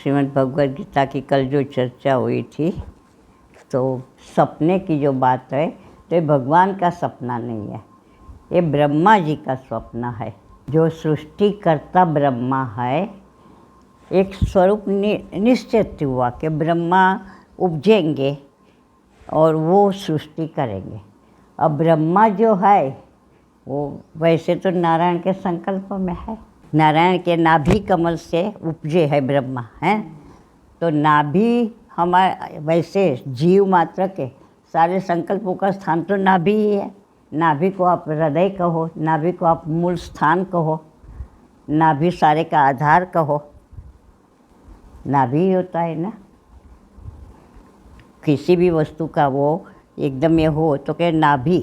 श्रीमद् भगवद गीता की कल जो चर्चा हुई थी, तो सपने की जो बात है, तो ये भगवान का सपना नहीं है, ये ब्रह्मा जी का स्वप्न है। जो सृष्टिकर्ता ब्रह्मा है, एक स्वरूप निश्चित हुआ कि ब्रह्मा उपजेंगे और वो सृष्टि करेंगे। अब ब्रह्मा जो है वो वैसे तो नारायण के संकल्प में है, नारायण के नाभि कमल से उपजे है ब्रह्मा, है। तो नाभि हमारे वैसे जीव मात्र के सारे संकल्पों का स्थान तो नाभि ही है। नाभि को आप हृदय कहो, नाभि को आप मूल स्थान कहो, नाभि सारे का आधार कहो, नाभि ही होता है ना। किसी भी वस्तु का वो एकदम ये हो तो क्या नाभि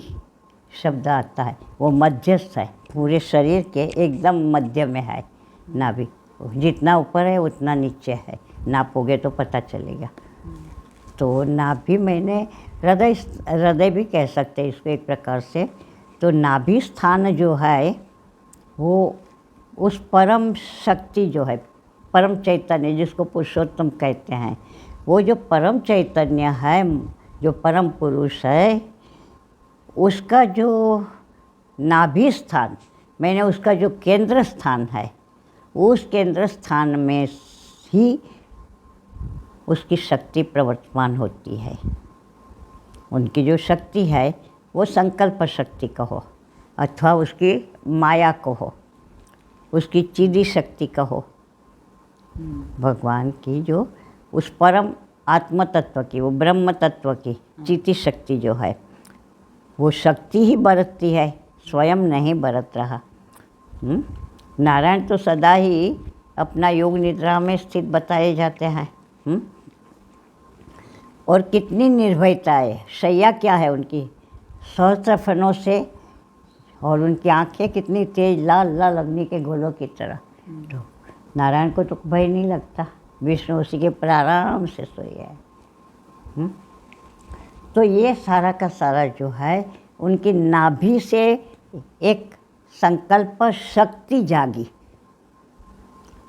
शब्द आता है, वो मध्यस्थ है, पूरे शरीर के एकदम मध्य में है नाभि। जितना ऊपर है उतना नीचे है, नापोगे तो पता चलेगा। तो नाभि मैंने हृदय भी कह सकते हैं इसको एक प्रकार से। तो नाभि स्थान जो है वो उस परम शक्ति जो है, परम चैतन्य जिसको पुरुषोत्तम कहते हैं, वो जो परम चैतन्य है, जो परम पुरुष है, उसका जो नाभि स्थान, मैंने उसका जो केंद्र स्थान है, उस केंद्र स्थान में ही उसकी शक्ति प्रवर्तमान होती है। उनकी जो शक्ति है वो संकल्प शक्ति कहो अथवा उसकी माया कहो, उसकी चिदी शक्ति कहो, भगवान की जो उस परम आत्म तत्व की, वो ब्रह्म तत्व की चिति शक्ति जो है, वो शक्ति ही बरतती है, स्वयं नहीं बरत रहा। नारायण तो सदा ही अपना योग निद्रा में स्थित बताए जाते हैं। और कितनी निर्भयता है, शैया क्या है उनकी, सहस्त्र फनों से, और उनकी आंखें कितनी तेज, लाल लाल अग्नि के गोलों की तरह। तो नारायण को तो भय नहीं लगता, विष्णु उसी के पर आराम से सोए है। तो ये सारा का सारा जो है उनकी नाभि से एक संकल्प शक्ति जागी,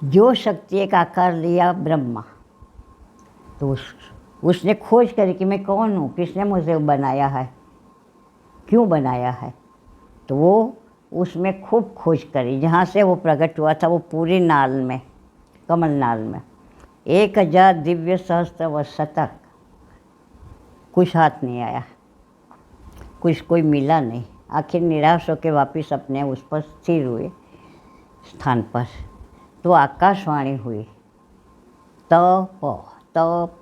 जो शक्ति एक आकार लिया ब्रह्मा। तो उसने खोज करी कि मैं कौन हूँ, किसने मुझे बनाया है, क्यों बनाया है। तो वो उसमें खूब खोज करी, जहाँ से वो प्रकट हुआ था वो पूरी नाल में, कमल नाल में 1000 दिव्य सहस्त्र वर्ष तक कुछ हाथ नहीं आया, कुछ कोई मिला नहीं। आखिर निराश होकर वापिस अपने उस पर स्थिर हुए स्थान पर। तो आकाशवाणी हुई, तप तप,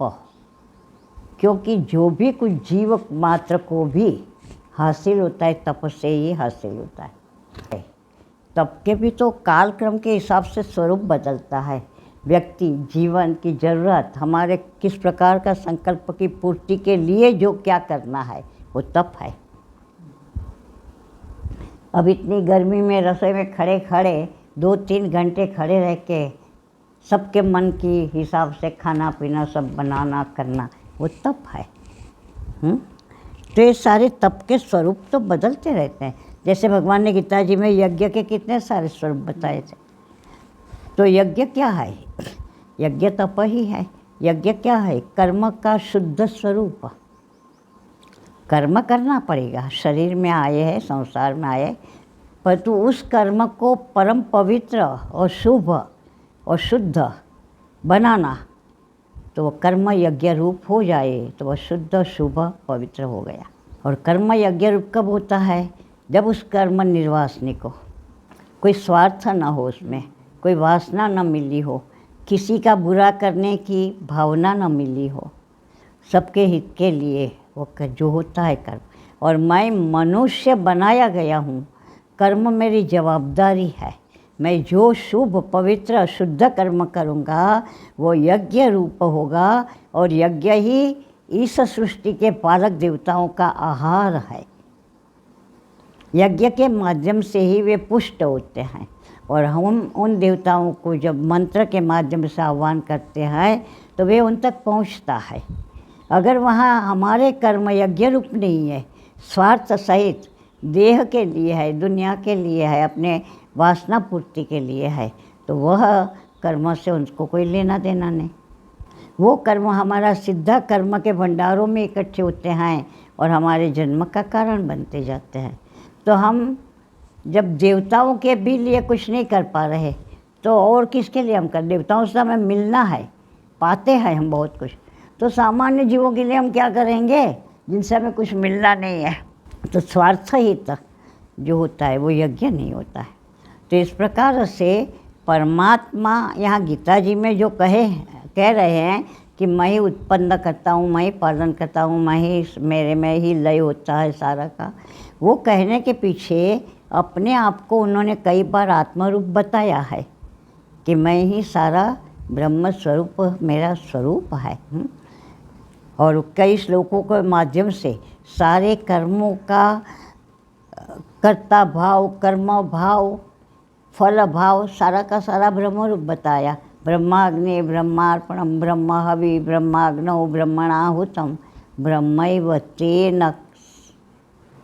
क्योंकि जो भी कुछ जीव मात्र को भी हासिल होता है तप से ही हासिल होता है। तप के भी तो कालक्रम के हिसाब से स्वरूप बदलता है। व्यक्ति जीवन की ज़रूरत, हमारे किस प्रकार का संकल्प की पूर्ति के लिए जो क्या करना है वो तप है। अब इतनी गर्मी में रसोई में खड़े खड़े 2-3 घंटे खड़े रह के सबके मन की हिसाब से खाना पीना सब बनाना करना, वो तप है। तो ये सारे तप के स्वरूप तो बदलते रहते हैं। जैसे भगवान ने गीता जी में यज्ञ के कितने सारे स्वरूप बताए थे। तो यज्ञ क्या है, यज्ञ तप ही है। यज्ञ क्या है, कर्म का शुद्ध स्वरूप। कर्म करना पड़ेगा, शरीर में आए हैं, संसार में आए, परंतु उस कर्म को परम पवित्र और शुभ और शुद्ध बनाना, तो कर्म यज्ञ रूप हो जाए तो वह शुद्ध शुभ पवित्र हो गया। और कर्म यज्ञ रूप कब होता है, जब उस कर्म निर्वासनी को कोई स्वार्थ ना हो, उसमें कोई वासना न मिली हो, किसी का बुरा करने की भावना न मिली हो, सबके हित के लिए वो जो होता है कर्म। और मैं मनुष्य बनाया गया हूँ, कर्म मेरी जवाबदारी है। मैं जो शुभ पवित्र शुद्ध कर्म करूँगा वो यज्ञ रूप होगा, और यज्ञ ही इस सृष्टि के पालक देवताओं का आहार है। यज्ञ के माध्यम से ही वे पुष्ट होते हैं, और हम उन देवताओं को जब मंत्र के माध्यम से आह्वान करते हैं तो वे उन तक पहुंचता है। अगर वहाँ हमारे कर्म यज्ञ रूप नहीं है, स्वार्थ सहित देह के लिए है, दुनिया के लिए है, अपने वासना पूर्ति के लिए है, तो वह कर्म से उनको कोई लेना देना नहीं। वो कर्म हमारा सिद्धा कर्म के भंडारों में इकट्ठे होते हैं और हमारे जन्म का कारण बनते जाते हैं। तो हम जब देवताओं के भी लिए कुछ नहीं कर पा रहे तो और किसके लिए हम कर? देवताओं से हमें मिलना है, पाते हैं हम बहुत कुछ, तो सामान्य जीवों के लिए हम क्या करेंगे जिनसे हमें कुछ मिलना नहीं है? तो स्वार्थ ही तक जो होता है वो यज्ञ नहीं होता है। तो इस प्रकार से परमात्मा यहाँ गीता जी में जो कह रहे हैं कि मैं ही उत्पन्न करता हूँ, मैं ही पालन करता हूँ, मैं ही, मेरे में ही लय होता है सारा का, वो कहने के पीछे अपने आप को उन्होंने कई बार आत्मरूप बताया है कि मैं ही सारा ब्रह्म स्वरूप मेरा स्वरूप है। और कई श्लोकों के माध्यम से सारे कर्मों का कर्ता भाव, कर्म भाव, फल भाव सारा का सारा ब्रह्म रूप बताया। ब्रह्माग्नि ब्रह्मार्पणम ब्रह्म हवि ब्रह्माग्नौ ब्रह्मणाहुतम ब्रह्मैव तेन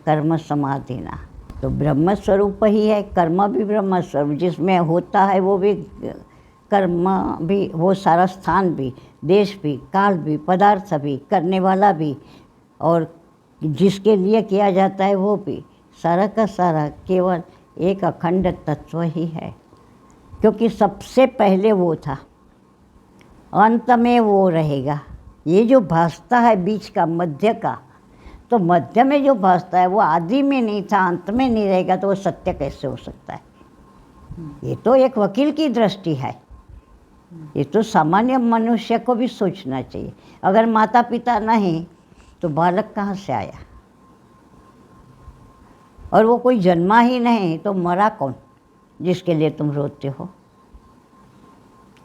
कर्म समाधिना। तो ब्रह्म स्वरूप ही है, कर्म भी ब्रह्म स्वरूप, जिसमें होता है वो भी कर्म भी, वो सारा स्थान भी, देश भी, काल भी, पदार्थ भी, करने वाला भी, और जिसके लिए किया जाता है वो भी, सारा का सारा केवल एक अखंड तत्व ही है। क्योंकि सबसे पहले वो था, अंत में वो रहेगा। ये जो भासता है बीच का, मध्य का, तो मध्य में जो भासता है वो आदि में नहीं था, अंत में नहीं रहेगा, तो वो सत्य कैसे हो सकता है? ये तो एक वकील की दृष्टि है, ये तो सामान्य मनुष्य को भी सोचना चाहिए। अगर माता पिता नहीं तो बालक कहाँ से आया? और वो कोई जन्मा ही नहीं तो मरा कौन जिसके लिए तुम रोते हो?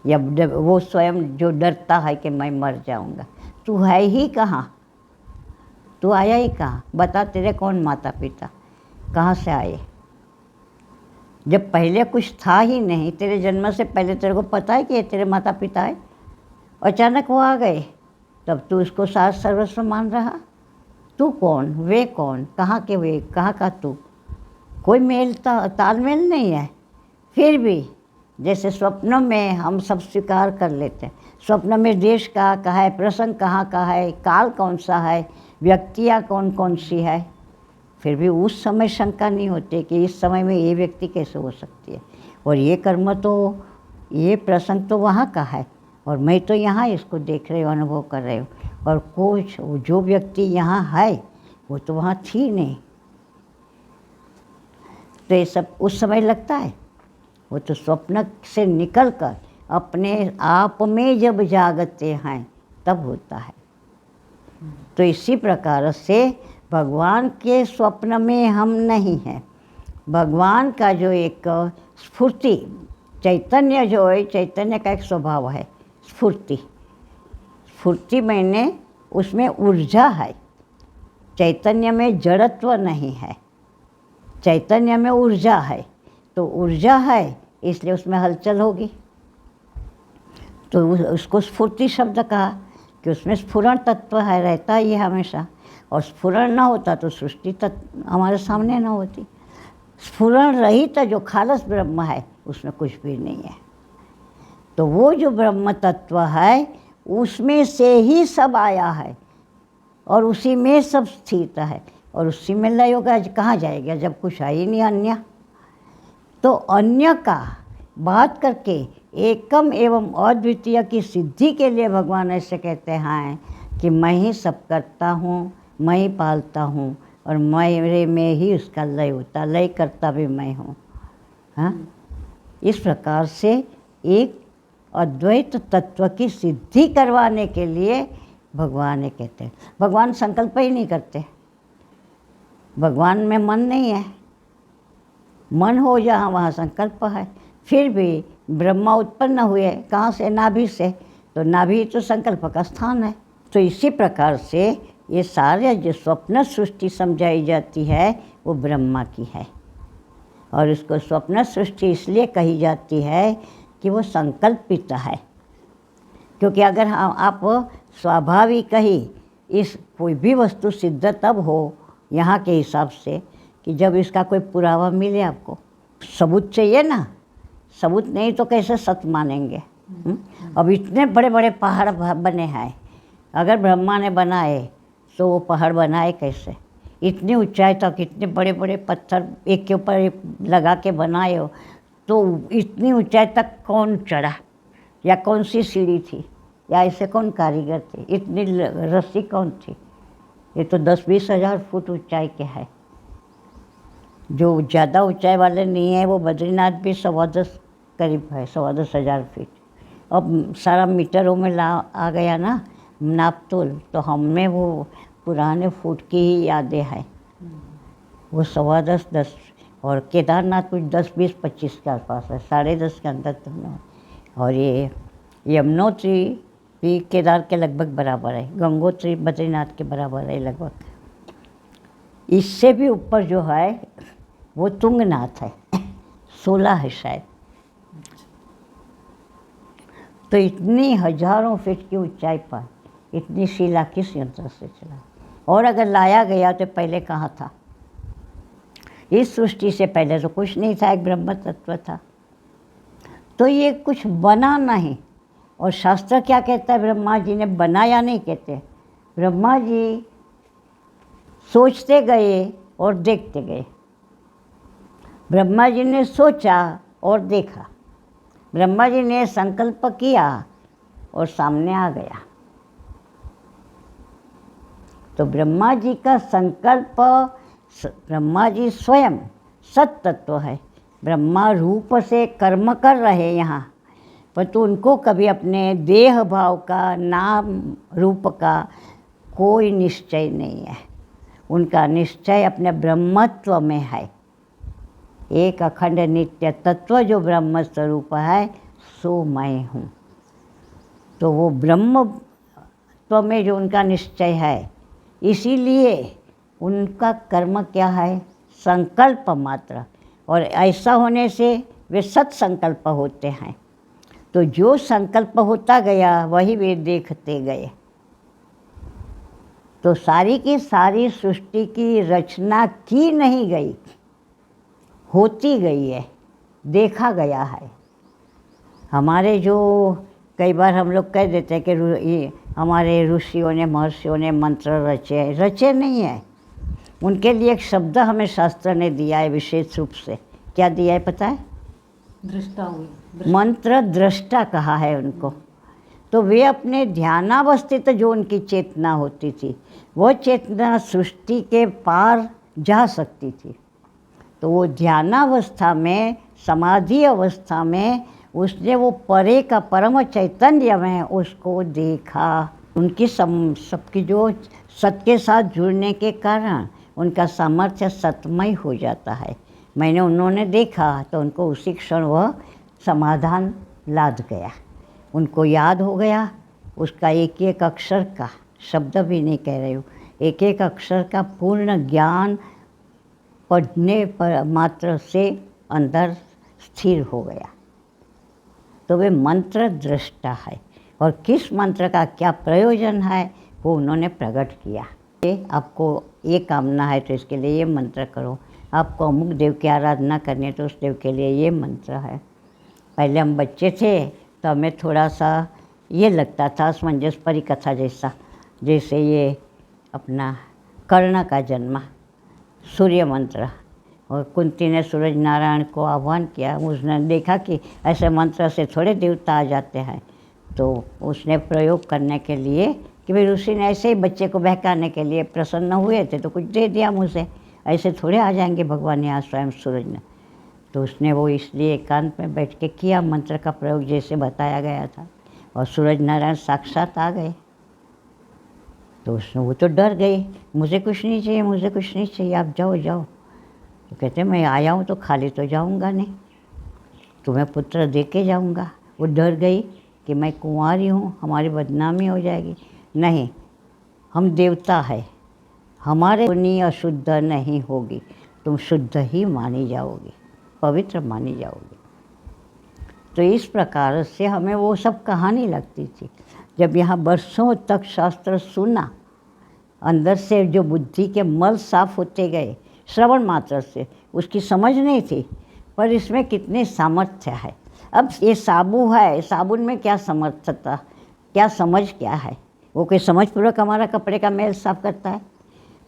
या वो स्वयं जो डरता है कि मैं मर जाऊंगा, तू है ही कहाँ? तू आया ही कहाँ? बता, तेरे कौन माता पिता, कहाँ से आए? जब पहले कुछ था ही नहीं, तेरे जन्म से पहले तेरे को पता है कि ये तेरे माता पिता है, अचानक वो आ गए, तब तू उसको सार सर्वस्व मान रहा। तू कौन, वे कौन, कहाँ के वे, कहाँ का तू? कोई मेल तालमेल नहीं है। फिर भी जैसे स्वप्न में हम सब स्वीकार कर लेते हैं, स्वप्न में देश कहाँ का है, प्रसंग कहाँ का है, काल कौन सा है, व्यक्तियाँ कौन कौन सी है, फिर भी उस समय शंका नहीं होती कि इस समय में ये व्यक्ति कैसे हो सकती है, और ये कर्म तो, ये प्रसंग तो वहाँ का है, और मैं तो यहाँ इसको देख रही हूँ, अनुभव कर रही हूँ, और कुछ जो व्यक्ति यहाँ है वो तो वहाँ थी नहीं। तो ये सब उस समय लगता है, वो तो स्वप्न से निकलकर अपने आप में जब जागते हैं तब होता है। तो इसी प्रकार से भगवान के स्वप्न में हम नहीं हैं। भगवान का जो एक स्फूर्ति, चैतन्य जो है, चैतन्य का एक स्वभाव है स्फूर्ति। स्फूर्ति मैंने उसमें ऊर्जा है, चैतन्य में जड़त्व नहीं है, चैतन्य में ऊर्जा है। तो ऊर्जा है इसलिए उसमें हलचल होगी, तो उसको स्फूर्ति शब्द कहा कि उसमें स्फुरण तत्व है, रहता ही है हमेशा। और स्फुरण ना होता तो सृष्टि तत्व हमारे सामने ना होती। स्फुरण रहित जो खालस ब्रह्म है उसमें कुछ भी नहीं है। तो वो जो ब्रह्म तत्व है उसमें से ही सब आया है और उसी में सब स्थित है, और उसी में लय होगा। कहाँ जाएगा जब कुछ है ही नहीं अन्य? तो अन्य का बात करके एकम एवं अद्वितीय की सिद्धि के लिए भगवान ऐसे कहते हैं कि मैं ही सब करता हूँ, मैं ही पालता हूँ, और मेरे में ही उसका लय होता, लय करता भी मैं हूँ। हाँ, इस प्रकार से एक अद्वैत तत्व की सिद्धि करवाने के लिए भगवान ये कहते हैं। भगवान संकल्प ही नहीं करते, भगवान में मन नहीं है। मन हो जहाँ वहाँ संकल्प है। फिर भी ब्रह्मा उत्पन्न हुए कहाँ से? नाभि से। तो नाभि तो संकल्प का स्थान है। तो इसी प्रकार से ये सारे जो स्वप्न सृष्टि समझाई जाती है वो ब्रह्मा की है, और इसको स्वप्न सृष्टि इसलिए कही जाती है कि वो संकल्पित है। क्योंकि अगर आप स्वाभाविक ही इस कोई भी वस्तु सिद्ध तब हो यहाँ के हिसाब से कि जब इसका कोई पुरावा मिले। आपको सबूत चाहिए ना, सबूत नहीं तो कैसे सत्य मानेंगे? अब इतने बड़े बड़े पहाड़ बने हैं, अगर ब्रह्मा ने बनाए तो वो पहाड़ बनाए कैसे? इतनी ऊंचाई तक इतने बड़े बड़े पत्थर एक के ऊपर एक लगा के बनाए हो, तो इतनी ऊंचाई तक कौन चढ़ा, या कौन सी सीढ़ी थी, या ऐसे कौन कारीगर थे, इतनी रस्सी कौन थी? ये तो 10-20 हज़ार फुट ऊंचाई के है। जो ज़्यादा ऊंचाई वाले नहीं है वो बद्रीनाथ भी 10.25 करीब है, 10.25 फीट। अब सारा मीटरों में आ गया ना नाप तोल, तो हमें वो पुराने फुट की ही यादें हैं। वो 10.25-10, और केदारनाथ कुछ 10-20-25 के आसपास है, 10.5 के अंदर तो नहीं। और ये यमुनोत्री भी केदार के लगभग बराबर है, गंगोत्री बद्रीनाथ के बराबर है लगभग। इससे भी ऊपर जो है वो तुंगनाथ है, 16 है शायद। तो इतनी हजारों फीट की ऊंचाई पर इतनी शिला किस यंत्र से चला? और अगर लाया गया तो पहले कहाँ था? इस सृष्टि से पहले तो कुछ नहीं था, एक ब्रह्म तत्व था। तो ये कुछ बना नहीं। और शास्त्र क्या कहता है? ब्रह्मा जी ने बनाया नहीं कहते, ब्रह्मा जी सोचते गए और देखते गए। ब्रह्मा जी ने सोचा और देखा, ब्रह्मा जी ने संकल्प किया और सामने आ गया। तो ब्रह्मा जी का संकल्प, ब्रह्मा जी स्वयं सत तत्व है। ब्रह्मा रूप से कर्म कर रहे यहाँ, परंतु उनको कभी अपने देह भाव का, नाम रूप का कोई निश्चय नहीं है। उनका निश्चय अपने ब्रह्मत्व में है। एक अखंड नित्य तत्व जो ब्रह्म स्वरूप है, सो मैं हूँ। तो वो ब्रह्मत्व में जो उनका निश्चय है, इसीलिए उनका कर्म क्या है? संकल्प मात्र। और ऐसा होने से वे सत्संकल्प होते हैं। तो जो संकल्प होता गया वही वे देखते गए। तो सारी की सारी सृष्टि की रचना की नहीं गई, होती गई है, देखा गया है। हमारे जो कई बार हम लोग कह देते हैं कि हमारे ऋषियों ने, महर्षियों ने मंत्र रचे, रचे नहीं है। उनके लिए एक शब्द हमें शास्त्र ने दिया है विशेष रूप से। क्या दिया है पता है? दृष्टा हुई। मंत्र दृष्टा कहा है उनको। तो वे अपने ध्यानावस्थित जो उनकी चेतना होती थी, वो चेतना सृष्टि के पार जा सकती थी। तो वो ध्यानावस्था में, समाधि अवस्था में उसने वो परे का परम चैतन्य में उसको देखा। उनकी सबकी जो सत के साथ जुड़ने के कारण उनका सामर्थ्य सतमय हो जाता है। मैंने उन्होंने देखा तो उनको उसी क्षण वह समाधान लाद गया, उनको याद हो गया। उसका एक एक अक्षर का, शब्द भी नहीं कह रही हूँ, एक एक अक्षर का पूर्ण ज्ञान पढ़ने पर मात्र से अंदर स्थिर हो गया। तो वे मंत्र दृष्टा है। और किस मंत्र का क्या प्रयोजन है वो उन्होंने प्रकट किया। आपको ये कामना है तो इसके लिए ये मंत्र करो, आपको अमुक देव की आराधना करनी है तो उस देव के लिए ये मंत्र है। पहले हम बच्चे थे तो हमें थोड़ा सा ये लगता था असमंजस परी कथा जैसा, जैसे ये अपना कर्ण का जन्म, सूर्य मंत्र, और कुंती ने सूरज नारायण को आह्वान किया। उसने देखा कि ऐसे मंत्र से थोड़े देवता आ जाते हैं, तो उसने प्रयोग करने के लिए कि भाई ऋषि ने ऐसे ही बच्चे को बहकाने के लिए प्रसन्न हुए थे तो कुछ दे दिया मुझे, ऐसे थोड़े आ जाएंगे भगवान यहाँ स्वयं सूरज ने। तो उसने वो इसलिए एकांत में बैठ के किया मंत्र का प्रयोग जैसे बताया गया था, और सूरज नारायण साक्षात आ गए। तो उसने, वो तो डर गई, मुझे कुछ नहीं चाहिए, मुझे कुछ नहीं चाहिए, आप जाओ जाओ। तो कहते मैं आया हूँ तो खाली तो जाऊँगा नहीं, तुम्हें पुत्र दे के जाऊँगा। वो डर गई कि मैं कुंवारी हूँ, हमारी बदनामी हो जाएगी। नहीं, हम देवता है, हमारे पुण्य अशुद्ध नहीं होगी, तुम शुद्ध ही मानी जाओगी, पवित्र मानी जाओगी। तो इस प्रकार से हमें वो सब कहानी लगती थी। जब यहाँ बरसों तक शास्त्र सुना, अंदर से जो बुद्धि के मल साफ होते गए श्रवण मात्र से, उसकी समझ नहीं थी पर इसमें कितने सामर्थ्य है। अब ये साबु है, साबुन में क्या समर्थता, क्या समझ क्या है? वो कोई समझपूर्वक हमारा कपड़े का मैल साफ करता है?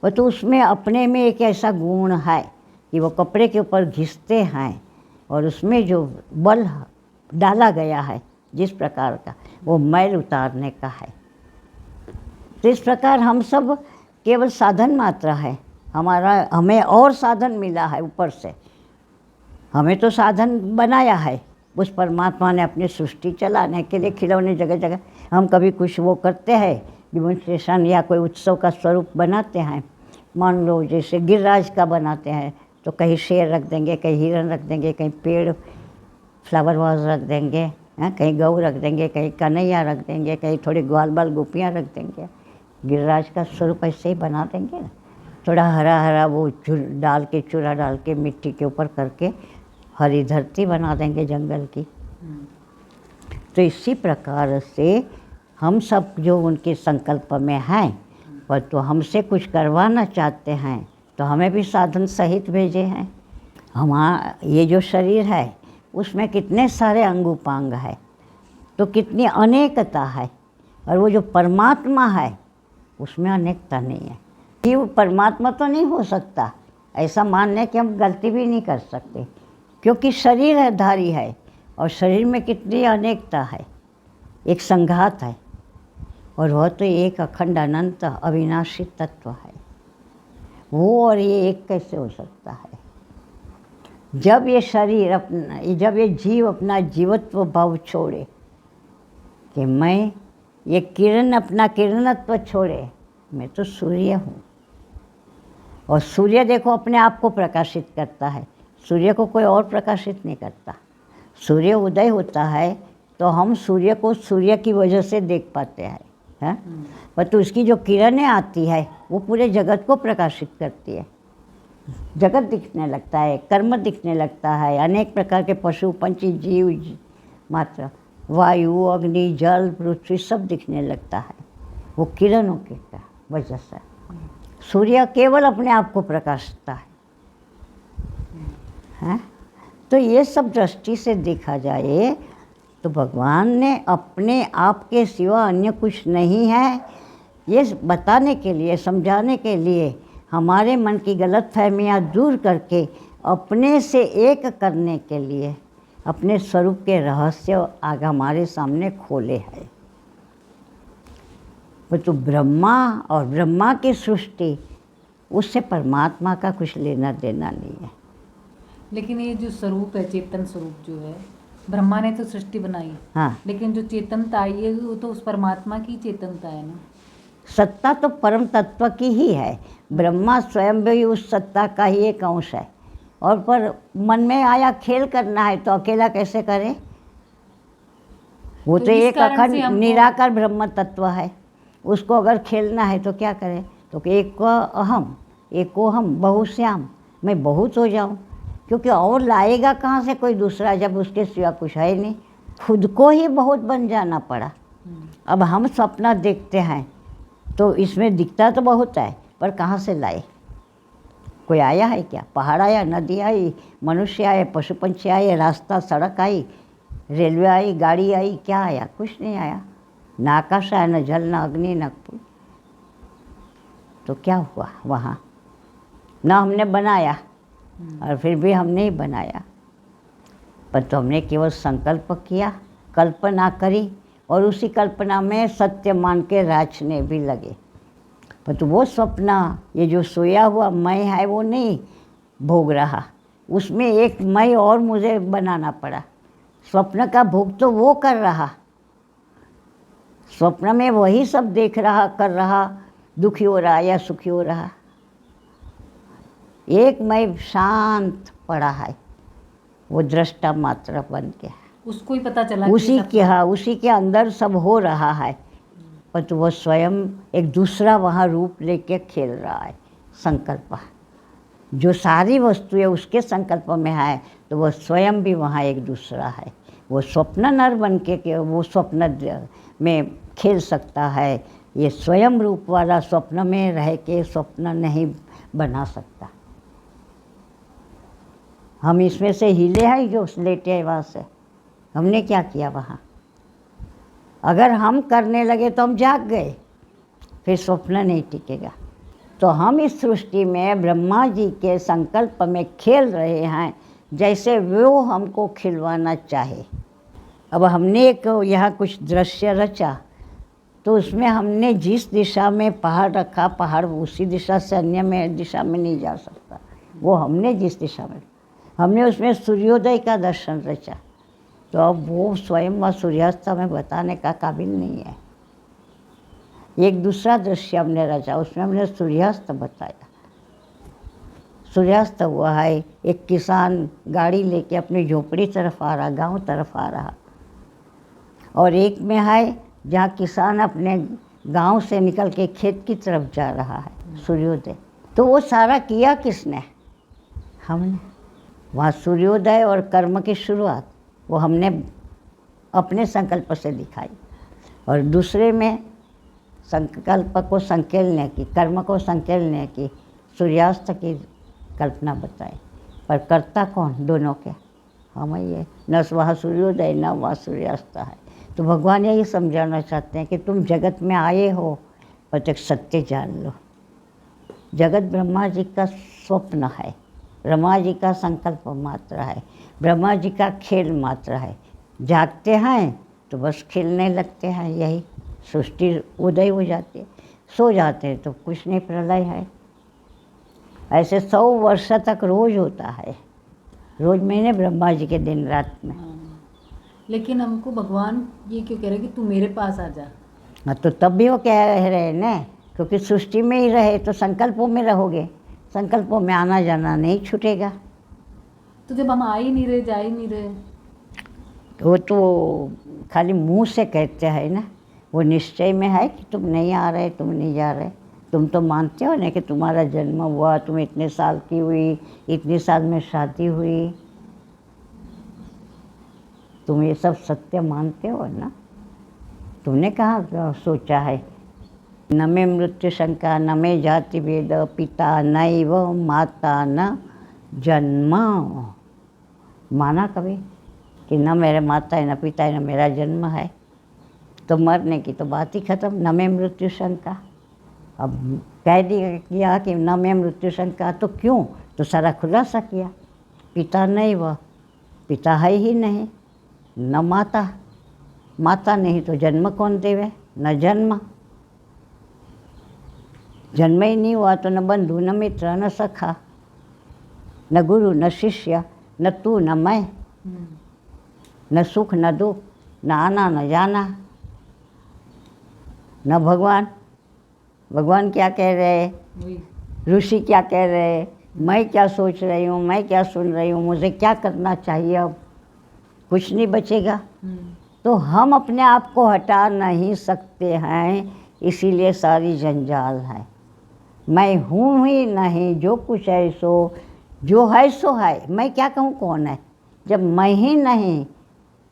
वो तो उसमें अपने में एक ऐसा गुण है कि वो कपड़े के ऊपर घिसते हैं और उसमें जो बल डाला गया है जिस प्रकार का, वो मैल उतारने का है। तो इस प्रकार हम सब केवल साधन मात्र है, हमें और साधन मिला है ऊपर से। हमें तो साधन बनाया है उस परमात्मा ने अपनी सृष्टि चलाने के लिए, खिलौने जगह जगह हम कभी कुछ वो करते हैं, डिमोन्स्ट्रेशन या कोई उत्सव का स्वरूप बनाते हैं। मान लो जैसे गिरिराज का बनाते हैं तो कहीं शेर रख देंगे, कहीं हिरन रख देंगे, कहीं पेड़ फ्लावर वाज रख देंगे, कहीं गऊ रख देंगे, कहीं कन्हैया रख देंगे, कहीं थोड़ी ग्वाल बाल गोपियाँ रख देंगे। गिरिराज का स्वरूप ऐसे ही बना देंगे ना, थोड़ा हरा हरा वो डाल के, चूरा डाल के मिट्टी के ऊपर करके हरी धरती बना देंगे जंगल की। तो इसी प्रकार से हम सब जो उनके संकल्प में हैं, पर तो हमसे कुछ करवाना चाहते हैं तो हमें भी साधन सहित भेजे हैं। हमारा ये जो शरीर है उसमें कितने सारे अंग उपांग है, तो कितनी अनेकता है, और वो जो परमात्मा है उसमें अनेकता नहीं है। कि वो परमात्मा तो नहीं हो सकता, ऐसा मानने की हम गलती भी नहीं कर सकते, क्योंकि शरीर है, धारी है, और शरीर में कितनी अनेकता है, एक संघात है, और वह तो एक अखंड अनंत अविनाशी तत्व है। वो और ये एक कैसे हो सकता है? जब ये शरीर अपना, जब ये जीव अपना जीवत्व भाव छोड़े कि मैं, ये किरण अपना किरणत्व छोड़े, मैं तो सूर्य हूँ, और सूर्य देखो अपने आप को प्रकाशित करता है, सूर्य को कोई और प्रकाशित नहीं करता। सूर्य उदय होता है तो हम सूर्य को सूर्य की वजह से देख पाते हैं, पर तो उसकी जो किरणें आती है वो पूरे जगत को प्रकाशित करती है। जगत दिखने लगता है, कर्म दिखने लगता है, अनेक प्रकार के पशु पंछी जीव मात्र, वायु अग्नि जल पृथ्वी सब दिखने लगता है, वो किरणों की वजह से। सूर्य केवल अपने आप को प्रकाशता है। तो ये सब दृष्टि से देखा जाए तो भगवान ने अपने आप के सिवा अन्य कुछ नहीं है, ये बताने के लिए, समझाने के लिए, हमारे मन की गलतफहमियां दूर करके अपने से एक करने के लिए अपने स्वरूप के रहस्य आगे हमारे सामने खोले हैं। वो तो ब्रह्मा और ब्रह्मा की सृष्टि, उससे परमात्मा का कुछ लेना देना नहीं है। लेकिन ये जो स्वरूप है, चेतन स्वरूप जो है, ब्रह्मा ने तो सृष्टि बनाई, हाँ, लेकिन जो चेतनता आई है वो तो उस परमात्मा की चेतनता है ना। सत्ता तो परम तत्व की ही है, ब्रह्मा स्वयं भी उस सत्ता का ही एक अंश है। और पर मन में आया खेल करना है तो अकेला कैसे करे? वो तो इस एक कारण से अखंड हमको- निराकार ब्रह्म तत्व है, उसको अगर खेलना है तो क्या करें? तो कि एक अहम एको हम बहुश्याम, मैं बहुत हो जाऊं, क्योंकि और लाएगा कहाँ से कोई दूसरा जब उसके सिवा कुछ है नहीं। खुद को ही बहुत बन जाना पड़ा। अब हम सपना देखते हैं तो इसमें दिखता तो बहुत है, पर कहाँ से लाए? कोई आया है क्या? पहाड़ आया, नदी आई, मनुष्य आए, पशु पंछी आए, रास्ता सड़क आई, रेलवे आई, गाड़ी आई, क्या आया? कुछ नहीं आया। न आकाश आया, न जल, न अग्नि, न फूल। तो क्या हुआ वहाँ? न हमने बनाया और फिर भी हमने ही बनाया, पर तो हमने केवल संकल्प किया, कल्पना करी, और उसी कल्पना में सत्य मान के राचने भी लगे। पर तो वो स्वप्न, ये जो सोया हुआ मैं है वो नहीं भोग रहा, उसमें एक मैं और मुझे बनाना पड़ा। स्वप्न का भोग तो वो कर रहा, स्वप्न में वही सब देख रहा, कर रहा, दुखी हो रहा या सुखी हो रहा। एक मैं शांत पड़ा है, वो दृष्टा मात्र बन के, उसको ही पता चला उसी सब- के, हाँ, उसी के अंदर सब हो रहा है, पर तो वो स्वयं एक दूसरा वहाँ रूप लेके खेल रहा है। संकल्प जो सारी वस्तुएं उसके संकल्प में है, तो वो स्वयं भी वहाँ एक दूसरा है। वो स्वप्न नर बन के वो स्वप्न में खेल सकता है, ये स्वयं रूप वाला स्वप्न में रह के स्वप्न नहीं बना सकता। हम इसमें से हिले हैं जो लेटे हैं वहाँ से, हमने क्या किया वहाँ? अगर हम करने लगे तो हम जाग गए, फिर स्वप्न नहीं टिकेगा। तो हम इस सृष्टि में ब्रह्मा जी के संकल्प में खेल रहे हैं, जैसे वो हमको खिलवाना चाहे। अब हमने एक यहाँ कुछ दृश्य रचा, तो उसमें हमने जिस दिशा में पहाड़ रखा, पहाड़ उसी दिशा से अन्य में दिशा में नहीं जा सकता। वो हमने जिस दिशा में, हमने उसमें सूर्योदय का दर्शन रचा, तो अब वो स्वयं व सूर्यास्त हमें बताने का काबिल नहीं है। एक दूसरा दृश्य हमने रचा, उसमें हमने सूर्यास्त बताया। सूर्यास्त हुआ है, एक किसान गाड़ी लेके अपनी झोपड़ी तरफ आ रहा, गांव तरफ आ रहा, और एक में है जहाँ किसान अपने गांव से निकल के खेत की तरफ जा रहा है, सूर्योदय। तो वो सारा किया किसने? हमने। वहाँ सूर्योदय और कर्म की शुरुआत वो हमने अपने संकल्प से दिखाई, और दूसरे में संकल्प को संकेलने की, कर्म को संकेलने की, सूर्यास्त की कल्पना बताई। पर कर्ता कौन? दोनों के हम ही है। न वहाँ सूर्योदय न वहाँ सूर्यास्त है। तो भगवान यही समझाना चाहते हैं कि तुम जगत में आए हो, पर एक सत्य जान लो। जगत ब्रह्मा जी का स्वप्न है, ब्रह्मा जी का संकल्प मात्र है, ब्रह्मा जी का खेल मात्र है। जागते हैं तो बस खेलने लगते हैं, यही सृष्टि उदय हो जाती है। सो जाते हैं तो कुछ नहीं, प्रलय है। ऐसे 100 वर्ष तक रोज होता है, रोज महीने ब्रह्मा जी के दिन रात में। लेकिन हमको भगवान ये क्यों कह रहे कि तू मेरे पास आ जा? हाँ, तो तब भी वो कह रहे हैं ना, क्योंकि सृष्टि में ही रहे तो संकल्पों में रहोगे, संकल्पों में आना जाना नहीं छूटेगा। तो जब हम आ ही नहीं रहे, जा ही नहीं रहे, वो तो खाली मुंह से कहते हैं ना, वो निश्चय में है कि तुम नहीं आ रहे, तुम नहीं जा रहे। तुम तो मानते हो ना कि तुम्हारा जन्म हुआ, तुम इतने साल की हुई, इतने साल में शादी हुई, तुम ये सब सत्य मानते हो ना। तुमने कहाँ सोचा है? न में मृत्यु शंका, न में जाति भेद, पिता नैव माता न जन्म। माना कभी कि न मेरे माता है, न पिता है, न मेरा जन्म है? तो मरने की तो बात ही खत्म। न में मृत्यु शंका, अब कह दिया कि न में मृत्यु शंका, तो क्यों? तो सारा खुलासा किया। पिता नहीं, वह पिता है ही नहीं, न माता, माता नहीं तो जन्म कौन देवे? न जन्म, जन्म ही नहीं हुआ तो न बंधु, न मित्र, न सखा, न गुरु, न शिष्य, न तू न मैं, न सुख न दुख, न आना न जाना, न भगवान। भगवान क्या कह रहे हैं, ऋषि क्या कह रहे हैं, मैं क्या सोच रही हूँ, मैं क्या सुन रही हूँ, मुझे क्या करना चाहिए? अब कुछ नहीं बचेगा। तो हम अपने आप को हटा नहीं सकते हैं, इसीलिए सारी जंजाल है। मैं हूँ ही नहीं, जो कुछ है सो, जो है सो है। मैं क्या कहूँ कौन है? जब मैं ही नहीं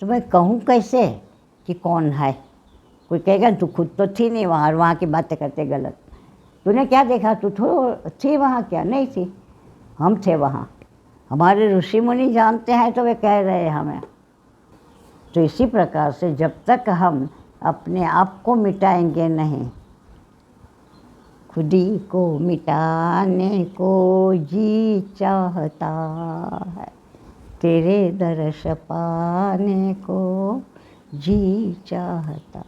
तो मैं कहूँ कैसे कि कौन है? कोई कहेगा तू खुद तो थी नहीं वहाँ, और वहाँ की बातें करते गलत। तूने क्या देखा? तू थी वहाँ? क्या नहीं थी, हम थे वहाँ। हमारे ऋषि मुनि जानते हैं तो वे कह रहे हैं हमें। तो इसी प्रकार से जब तक हम अपने आप को मिटाएंगे नहीं, खुद ही को मिटाने को जी चाहता है, तेरे दर्श पाने को जी चाहता।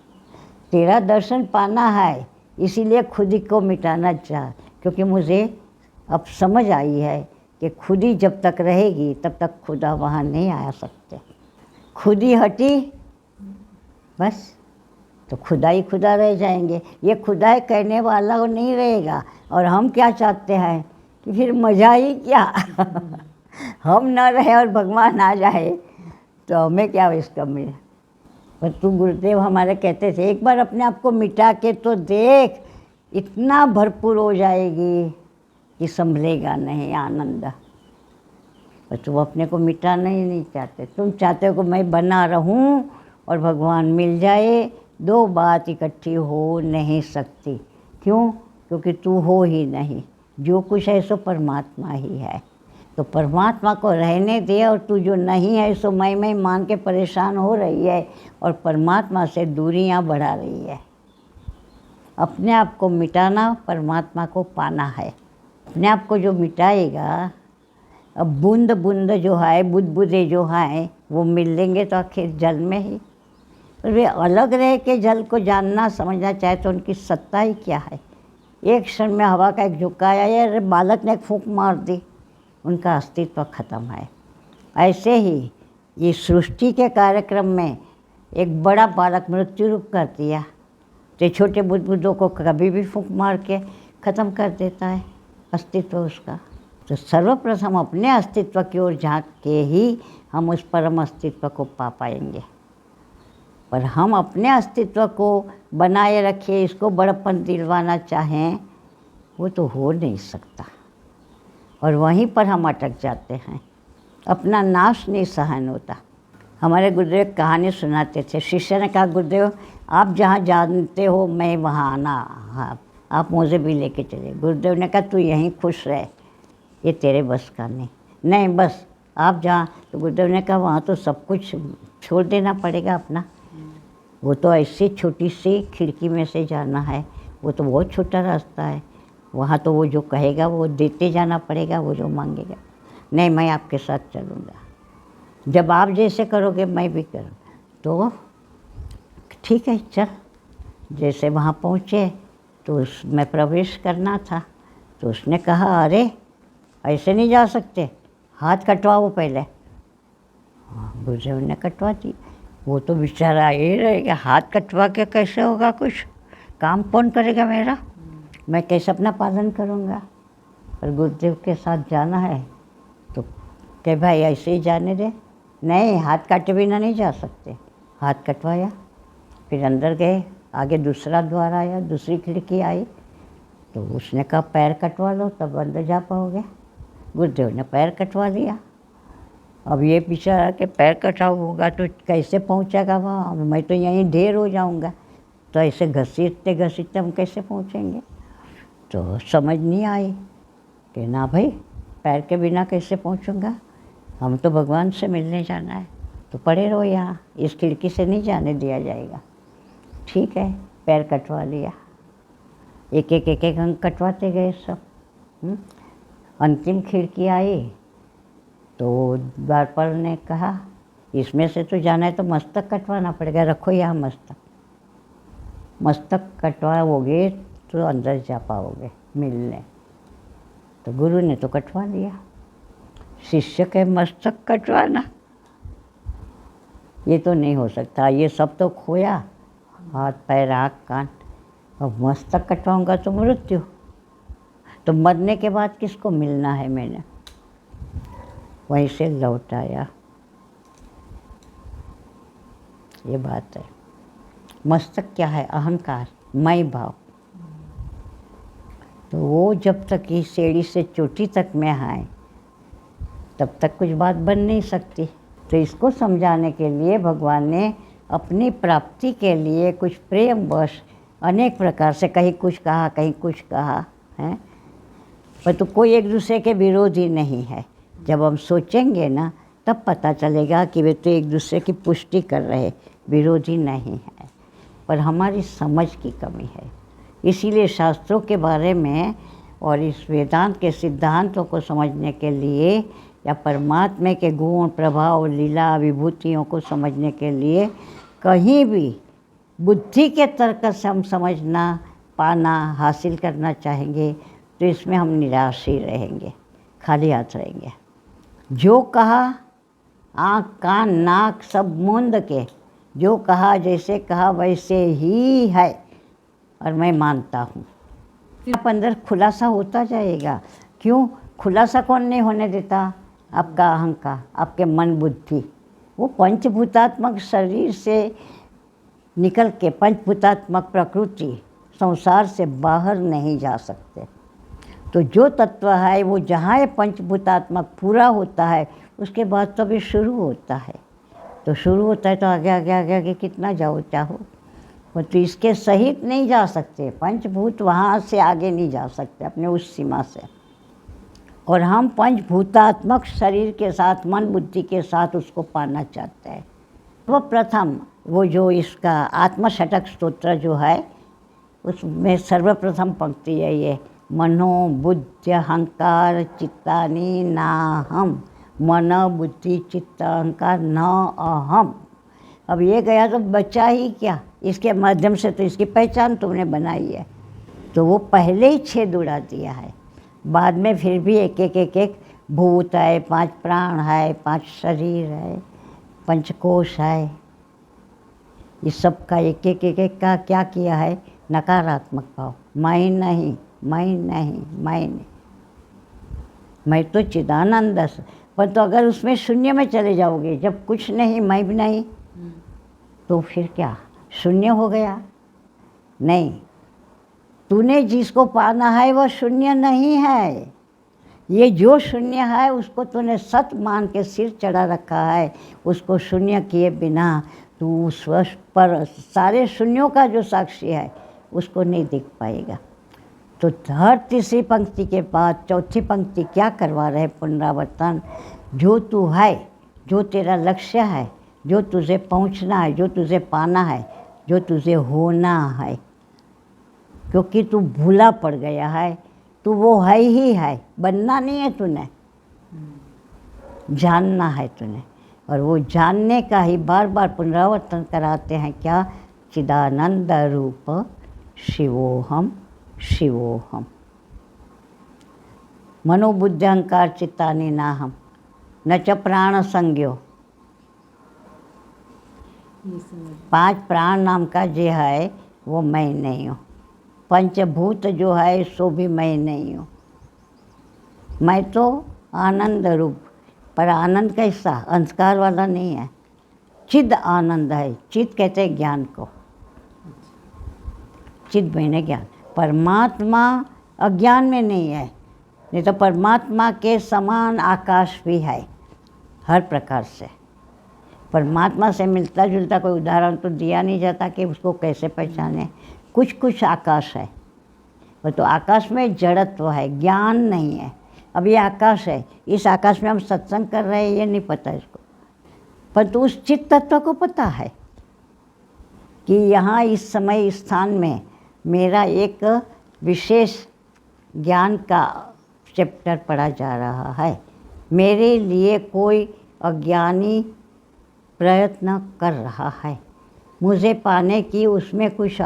तेरा दर्शन पाना है, इसीलिए खुद ही को मिटाना चाह, क्योंकि मुझे अब समझ आई है कि खुद ही जब तक रहेगी तब तक खुदा वहाँ नहीं आ सकते। खुद ही हटी बस तो खुदा ही खुदा रह जाएंगे। ये खुदा ही कहने वाला वो नहीं रहेगा। और हम क्या चाहते हैं कि फिर मज़ा ही क्या हम न रहे और भगवान आ जाए तो हमें क्या इसका मिले। पर तू गुरुदेव हमारे कहते थे एक बार अपने आप को मिटा के तो देख, इतना भरपूर हो जाएगी कि संभलेगा नहीं आनंद। पर तुम अपने को मिटाना ही नहीं चाहते, तुम चाहते हो कि मैं बना रहूं और भगवान मिल जाए। दो बात इकट्ठी हो नहीं सकती। क्यों? क्योंकि तू हो ही नहीं, जो कुछ है सो परमात्मा ही है। तो परमात्मा को रहने दे, और तू जो नहीं है सो मैं मान के परेशान हो रही है और परमात्मा से दूरियां बढ़ा रही है। अपने आप को मिटाना, परमात्मा को पाना है। अपने आप को जो मिटाएगा, अब बूंद बूंद जो है, बुदबुदे जो हैं, वो मिल लेंगे तो आखिर जल में ही। पर वे अलग रह के जल को जानना समझना चाहे तो उनकी सत्ता ही क्या है। एक क्षण में हवा का एक झोंका आया, अरे बालक ने एक फूंक मार दी, उनका अस्तित्व खत्म है। ऐसे ही ये सृष्टि के कार्यक्रम में एक बड़ा बालक मृत्यु रूप कर दिया, तो छोटे बुदबुदों को कभी भी फूंक मार के ख़त्म कर देता है अस्तित्व उसका। तो सर्वप्रथम अपने अस्तित्व की ओर झांक के ही हम उस परम अस्तित्व को पा पाएंगे। पर हम अपने अस्तित्व को बनाए रखें, इसको बड़प्पन दिलवाना चाहें, वो तो हो नहीं सकता, और वहीं पर हम अटक जाते हैं। अपना नाश नहीं सहन होता। हमारे गुरुदेव एक कहानी सुनाते थे। शिष्य ने कहा, गुरुदेव आप जहाँ जानते हो मैं वहाँ आना, हाँ आप मुझे भी लेके चले। गुरुदेव ने कहा, तू यहीं खुश रह, ये तेरे बस का नहीं बस आप जहाँ। तो गुरुदेव ने कहा, वहाँ तो सब कुछ छोड़ देना पड़ेगा अपना। वो तो ऐसी छोटी सी खिड़की में से जाना है, वो तो बहुत छोटा रास्ता है। वहाँ तो वो जो कहेगा वो देते जाना पड़ेगा, वो जो मांगेगा। नहीं, मैं आपके साथ चलूँगा, जब आप जैसे करोगे मैं भी करूँ। तो ठीक है चल। जैसे वहाँ पहुँचे तो उसमें प्रवेश करना था, तो उसने कहा, अरे ऐसे नहीं जा सकते, हाथ कटवाओ पहले। गुरुदेव ने कटवा दी। वो तो बेचारा ये रहेगा, हाथ कटवा के कैसे होगा, कुछ काम कौन करेगा मेरा, मैं कैसे अपना पालन करूँगा। पर गुरुदेव के साथ जाना है तो कह भाई ऐसे ही जाने दे। नहीं, हाथ काटे बिना नहीं जा सकते। हाथ कटवाया, फिर अंदर गए, आगे दूसरा द्वार आया, दूसरी खिड़की आई, तो उसने कहा पैर कटवा लो तब अंदर जा पाओगे। गुरुदेव ने पैर कटवा लिया। अब ये बेचारा के पैर कटाव होगा तो कैसे पहुंचेगा वहाँ, मैं तो यहीं ढेर हो जाऊंगा। तो ऐसे घसीटते घसीटते हम कैसे पहुंचेंगे। तो समझ नहीं आई कि ना भाई, पैर के बिना कैसे पहुंचूंगा, हम तो भगवान से मिलने जाना है, तो पड़े रहो यहाँ, इस खिड़की से नहीं जाने दिया जाएगा। ठीक है, पैर कटवा लिया, एक एक अंग कटवाते गए सब। अंतिम खिड़की आई तो द्वारपाल ने कहा, इसमें से तो जाना है तो मस्तक कटवाना पड़ेगा, रखो यहाँ मस्तक। मस्तक कटवाओगे तो अंदर जा पाओगे मिलने। तो गुरु ने तो कटवा लिया, शिष्य के मस्तक कटवाना ये तो नहीं हो सकता, ये सब तो खोया, हाथ पैर आँख कान। अब मस्तक कटवाऊंगा तो मृत्यु, तो मरने के बाद किसको मिलना है। मैंने वहीं से लौट आया। ये बात है। मस्तक क्या है, अहंकार, मैं भाव। तो वो जब तक इस सीढ़ी से चोटी तक में आए तब तक कुछ बात बन नहीं सकती। तो इसको समझाने के लिए भगवान ने अपनी प्राप्ति के लिए कुछ प्रेम वश अनेक प्रकार से कहीं कुछ कहा कहीं कुछ कहा है, पर तो कोई एक दूसरे के विरोधी नहीं है। जब हम सोचेंगे ना तब पता चलेगा कि वे तो एक दूसरे की पुष्टि कर रहे, विरोधी नहीं है, पर हमारी समझ की कमी है। इसीलिए शास्त्रों के बारे में और इस वेदांत के सिद्धांतों को समझने के लिए या परमात्मा के गुण प्रभाव लीला विभूतियों को समझने के लिए कहीं भी बुद्धि के तर्क से हम समझना पाना हासिल करना चाहेंगे तो इसमें हम निराश ही रहेंगे, खाली हाथ रहेंगे। जो कहा आँख कान नाक सब मूंद के, जो कहा जैसे कहा वैसे ही है और मैं मानता हूँ। आप अंदर खुलासा होता जाएगा। क्यों खुलासा कौन नहीं होने देता? आपका अहंकार, आपके मन बुद्धि। वो पंचभूतात्मक शरीर से निकल के पंचभूतात्मक प्रकृति संसार से बाहर नहीं जा सकते। तो जो तत्व है वो जहाँ ये पंचभूतात्मक पूरा होता है उसके बाद तो अभी शुरू होता है। तो शुरू होता है तो आगे आगे आगे आगे कितना जाओ चाहो, वो तो इसके सहित नहीं जा सकते। पंचभूत वहाँ से आगे नहीं जा सकते अपने उस सीमा से। और हम पंचभूतात्मक शरीर के साथ, मन बुद्धि के साथ उसको पाना चाहते हैं। वो प्रथम, वो जो इसका आत्मषटक स्तोत्र जो है, उसमें सर्वप्रथम पंक्ति है ये, मनो बुद्धि अहंकार चित्तानि नाहम, मन बुद्धि चित्त अहंकार न अहम। अब ये गया तो बचा ही क्या, इसके माध्यम से तो इसकी पहचान तुमने बनाई है। तो वो पहले ही छेद उड़ा दिया है, बाद में फिर भी एक एक एक एक भूत है, 5 प्राण है, 5 शरीर है, पंचकोश है, ये सब का एक एक एक एक का क्या किया है, नकारात्मक भाव। मैं नहीं, मैं नहीं, मैं नहीं, मैं तो चिदानंद। पर तो अगर उसमें शून्य में चले जाओगे, जब कुछ नहीं, मैं भी नहीं, तो फिर क्या शून्य हो गया? नहीं, तूने जिसको पाना है वो शून्य नहीं है। ये जो शून्य है उसको तूने सत मान के सिर चढ़ा रखा है, उसको शून्य किए बिना तू उस पर सारे शून्यों का जो साक्षी है उसको नहीं देख पाएगा। तो हर तीसरी पंक्ति के बाद चौथी पंक्ति क्या करवा रहे, पुनरावर्तन। जो तू है, जो तेरा लक्ष्य है, जो तुझे पहुंचना है, जो तुझे पाना है, जो तुझे होना है, क्योंकि तू भूला पड़ गया है, तू वो है ही है, बनना नहीं है तूने, जानना है तूने। और वो जानने का ही बार बार पुनरावर्तन कराते हैं क्या, चिदानंद रूप शिवोहम शिवोहम, मनोबुद्धि अहंकार चित्तानि नाहम, न च प्राण संज्ञो। 5 प्राण नाम का जो है वो मैं नहीं हूँ, पंचभूत जो है सो भी मैं नहीं हूँ। मैं तो आनंद रूप, पर आनंद कैसा, अंधकार वाला नहीं है, चिद आनंद है। चिद कहते हैं ज्ञान को, चिद मैंने ज्ञान। परमात्मा अज्ञान में नहीं है, नहीं तो परमात्मा के समान आकाश भी है हर प्रकार से। परमात्मा से मिलता जुलता कोई उदाहरण तो दिया नहीं जाता कि उसको कैसे पहचाने। कुछ कुछ आकाश है, वो तो आकाश में जड़त्व है, ज्ञान नहीं है। अब ये आकाश है, इस आकाश में हम सत्संग कर रहे हैं ये नहीं पता इसको, पर तो उस चित्त तत्व को पता है कि यहाँ इस समय इस स्थान में मेरा एक विशेष ज्ञान का चैप्टर पढ़ा जा रहा है। मेरे लिए कोई अज्ञानी प्रयत्न कर रहा है, मुझे पाने की उसमें कुछ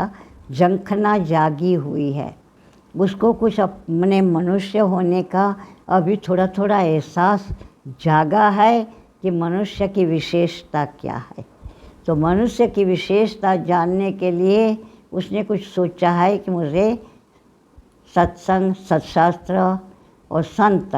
झंखना जागी हुई है, उसको कुछ अपने मनुष्य होने का अभी थोड़ा थोड़ा एहसास जागा है कि मनुष्य की विशेषता क्या है। तो मनुष्य की विशेषता जानने के लिए उसने कुछ सोचा है कि मुझे सत्संग, सत्शास्त्र और संत